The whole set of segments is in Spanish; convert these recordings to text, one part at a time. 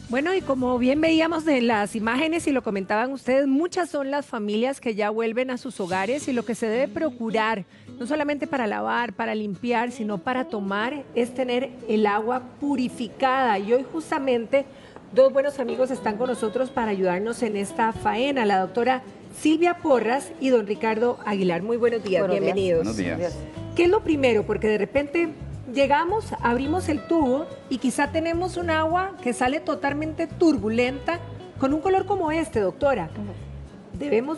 Bueno, y como bien veíamos en las imágenes y lo comentaban ustedes, muchas son las familias que ya vuelven a sus hogares y lo que se debe procurar, no solamente para lavar, para limpiar, sino para tomar, es tener el agua purificada. Y hoy justamente dos buenos amigos están con nosotros para ayudarnos en esta faena, la doctora Silvia Porras y don Ricardo Aguilar. Muy buenos días, bienvenidos. Buenos días. ¿Qué es lo primero? Porque de repente llegamos, abrimos el tubo y quizá tenemos un agua que sale totalmente turbulenta con un color como este, doctora.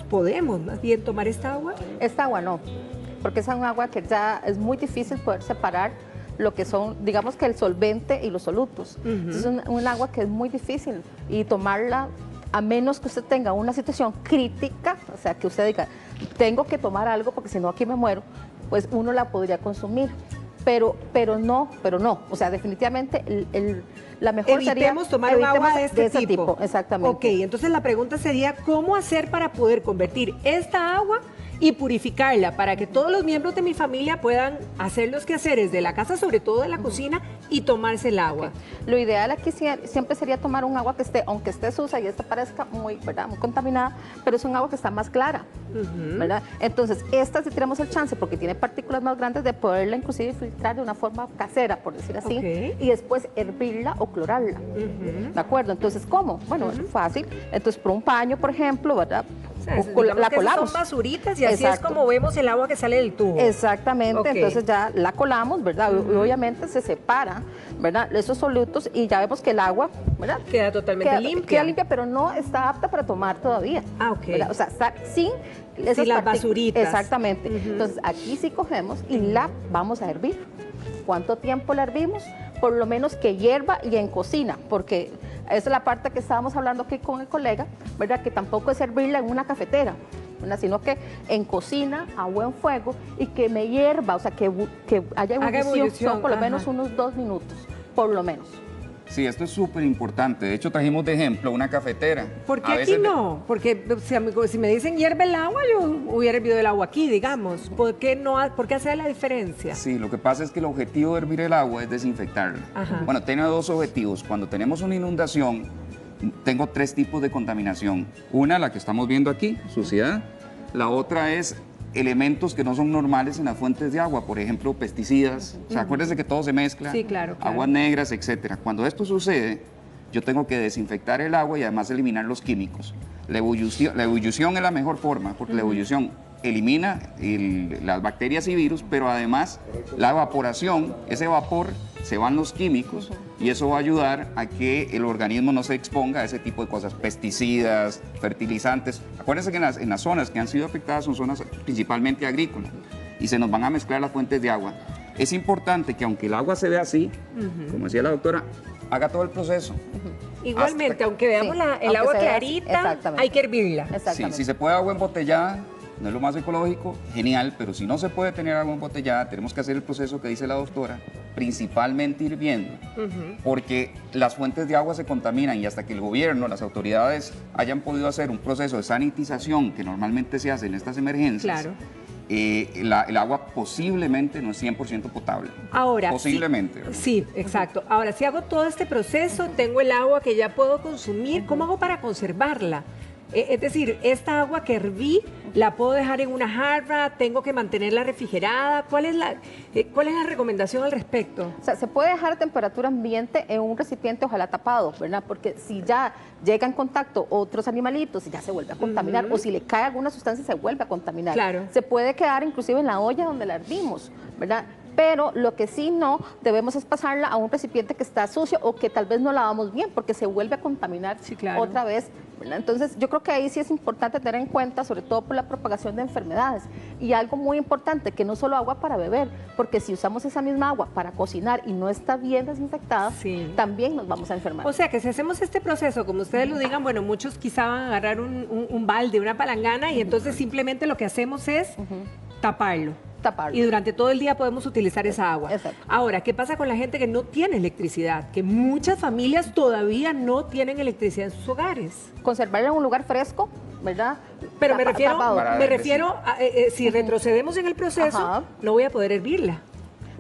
¿Podemos más bien tomar esta agua? Esta agua no, porque es un agua que ya es muy difícil poder separar lo que son, digamos que el solvente y los solutos. Es un agua que es muy difícil y tomarla, a menos que usted tenga una situación crítica, o sea, que usted diga, tengo que tomar algo porque si no aquí me muero, pues uno la podría consumir. Pero no, o sea, definitivamente la mejor sería tomar un agua de este ese tipo. Exactamente. Ok, entonces la pregunta sería, ¿cómo hacer para poder convertir esta agua y purificarla para que todos los miembros de mi familia puedan hacer los quehaceres de la casa, sobre todo de la cocina, y tomarse el agua? Okay. Lo ideal aquí siempre sería tomar un agua que esté, aunque esté sucia y esta parezca muy, ¿verdad?, muy contaminada, pero es un agua que está más clara, ¿verdad? Entonces, esta sí tenemos el chance, porque tiene partículas más grandes, de poderla inclusive filtrar de una forma casera, por decir así, y después hervirla o clorarla, ¿de acuerdo? Entonces, ¿cómo? Bueno, es fácil. Entonces, por un paño, por ejemplo, ¿verdad?, o la colamos. Son basuritas y así es como vemos el agua que sale del tubo. Exactamente, entonces ya la colamos, ¿verdad? Y obviamente se separa, ¿verdad?, esos solutos y ya vemos que el agua, ¿verdad?, queda totalmente limpia. Queda limpia, pero no está apta para tomar todavía. Ah, ok. ¿Verdad? O sea, está sin esas las basuritas. Exactamente. Entonces aquí sí cogemos y la vamos a hervir. ¿Cuánto tiempo la hervimos? Por lo menos que hierva y en cocina, porque esa es la parte que estábamos hablando aquí con el colega, ¿verdad?, que tampoco es hervirla en una cafetera, ¿verdad?, sino que en cocina, a buen fuego, y que me hierva, o sea, que haya ebullición por lo menos unos 2 minutos, por lo menos. Sí, esto es súper importante. De hecho, trajimos de ejemplo una cafetera. ¿Por qué aquí no? Porque si me dicen hierve el agua, yo hubiera hervido el agua aquí, digamos. ¿Por qué no? ¿Por qué hace la diferencia? Sí, lo que pasa es que el objetivo de hervir el agua es desinfectarla. Bueno, tiene 2 objetivos. Cuando tenemos una inundación, tengo 3 tipos de contaminación. Una, la que estamos viendo aquí, suciedad. La otra es elementos que no son normales en las fuentes de agua, por ejemplo, pesticidas. O sea, acuérdense que todo se mezcla. Sí, claro. Aguas negras, etcétera. Cuando esto sucede, yo tengo que desinfectar el agua y además eliminar los químicos. La ebullición es la mejor forma, porque la ebullición elimina las bacterias y virus, pero además la evaporación, ese vapor, se van los químicos y eso va a ayudar a que el organismo no se exponga a ese tipo de cosas, pesticidas, fertilizantes. Acuérdense que en las zonas que han sido afectadas son zonas principalmente agrícolas y se nos van a mezclar las fuentes de agua. Es importante que aunque el agua se vea así, como decía la doctora, haga todo el proceso. Igualmente, aunque veamos el agua clarita, hay que hervirla. Sí, si se puede agua embotellada, no es lo más ecológico, genial, pero si no se puede tener agua embotellada, tenemos que hacer el proceso que dice la doctora, principalmente hirviendo, porque las fuentes de agua se contaminan y hasta que el gobierno, las autoridades hayan podido hacer un proceso de sanitización que normalmente se hace en estas emergencias, el agua posiblemente no es 100% potable. Ahora, posiblemente. Sí, exacto. Ahora, si hago todo este proceso, tengo el agua que ya puedo consumir, ¿cómo hago para conservarla? Es decir, esta agua que herví, ¿la puedo dejar en una jarra? ¿Tengo que mantenerla refrigerada? ¿Cuál es la recomendación al respecto? O sea, se puede dejar a temperatura ambiente en un recipiente, ojalá tapado, ¿verdad? Porque si ya llega en contacto otros animalitos, ya se vuelve a contaminar, o si le cae alguna sustancia, se vuelve a contaminar. Claro. Se puede quedar inclusive en la olla donde la hervimos, ¿verdad? Pero lo que sí no debemos es pasarla a un recipiente que está sucio o que tal vez no lavamos bien, porque se vuelve a contaminar otra vez, ¿verdad? Entonces, yo creo que ahí sí es importante tener en cuenta, sobre todo por la propagación de enfermedades. Y algo muy importante, que no solo agua para beber, porque si usamos esa misma agua para cocinar y no está bien desinfectada, también nos vamos a enfermar. O sea, que si hacemos este proceso, como ustedes lo digan, bueno, muchos quizá van a agarrar un balde, una palangana, y entonces simplemente lo que hacemos es taparlo. Y durante todo el día podemos utilizar esa agua. Exacto. Ahora, ¿qué pasa con la gente que no tiene electricidad? Que muchas familias todavía no tienen electricidad en sus hogares. Conservarla en un lugar fresco, ¿verdad? Pero me refiero a, si retrocedemos en el proceso, no voy a poder hervirla.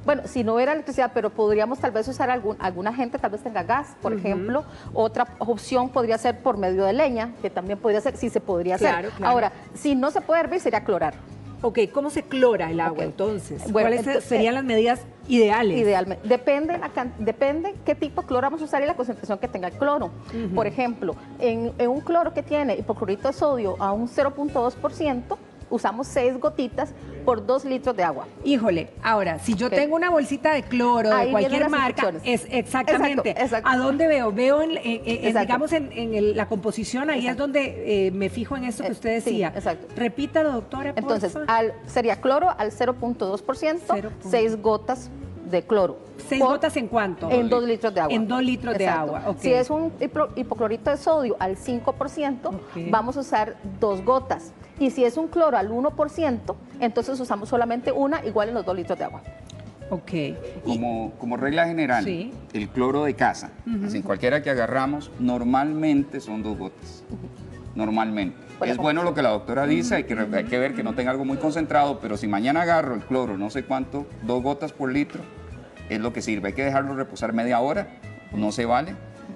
Bueno, si no hubiera electricidad, pero podríamos tal vez usar alguna gente, tal vez tenga gas, por ejemplo. Otra opción podría ser por medio de leña, que también podría ser, sí se podría hacer. Claro. Ahora, si no se puede hervir, sería clorar. Ok, ¿cómo se clora el agua entonces? Bueno, ¿Cuáles serían las medidas ideales? Idealmente. Depende qué tipo de cloro vamos a usar y la concentración que tenga el cloro. Por ejemplo, en un cloro que tiene hipoclorito de sodio a un 0.2%, usamos 6 gotitas por 2 litros de agua. Híjole, ahora, si yo tengo una bolsita de cloro Ahí de cualquier vienen las marca, instrucciones. exactamente. Exacto. ¿A dónde veo? Veo, Exacto. digamos, en la composición, ahí es donde me fijo en esto que usted decía. Sí, exacto. Repítalo, doctora, Entonces, porfa. sería cloro al 0.2%, 6 gotas de cloro. ¿6 gotas en cuánto? En 2 litros de agua. En 2 litros de Exacto. agua, ok. Si es un hipoclorito de sodio al 5%, vamos a usar 2 gotas. Y si es un cloro al 1%, entonces usamos solamente una, igual en los 2 litros de agua. Ok. Como regla general, Sí. el cloro de casa, así cualquiera que agarramos, normalmente son 2 gotas. Normalmente. Bueno, es bueno lo que la doctora dice, hay que ver que no tenga algo muy concentrado, pero si mañana agarro el cloro, no sé cuánto, 2 gotas por litro, es lo que sirve. Hay que dejarlo reposar media hora, no se vale.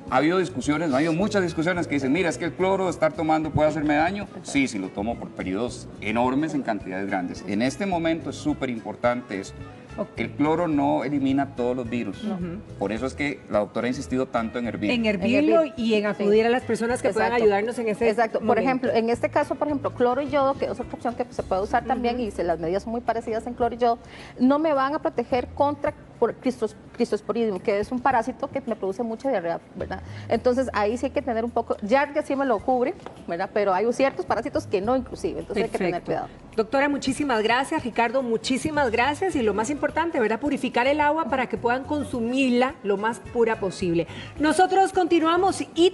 Ha habido discusiones, ha habido muchas discusiones que dicen, mira, es que el cloro de estar tomando puede hacerme daño. Sí, si lo tomo por periodos enormes en cantidades grandes. En este momento es súper importante esto. El cloro no elimina todos los virus. Por eso es que la doctora ha insistido tanto en hervir. En hervirlo y en acudir a las personas que puedan ayudarnos en ese Exacto. Por momento. ejemplo, en este caso, por ejemplo, cloro y yodo, que es otra opción que se puede usar también, y las medidas son muy parecidas en cloro y yodo, no me van a proteger contra Cryptosporidium, que es un parásito que me produce mucha diarrea, ¿verdad? Entonces, ahí sí hay que tener un poco, ya sí me lo cubre, ¿verdad? Pero hay ciertos parásitos que no, inclusive, entonces hay que tener cuidado. Doctora, muchísimas gracias. Ricardo, muchísimas gracias. Y lo más importante, ¿verdad? Purificar el agua para que puedan consumirla lo más pura posible. Nosotros continuamos y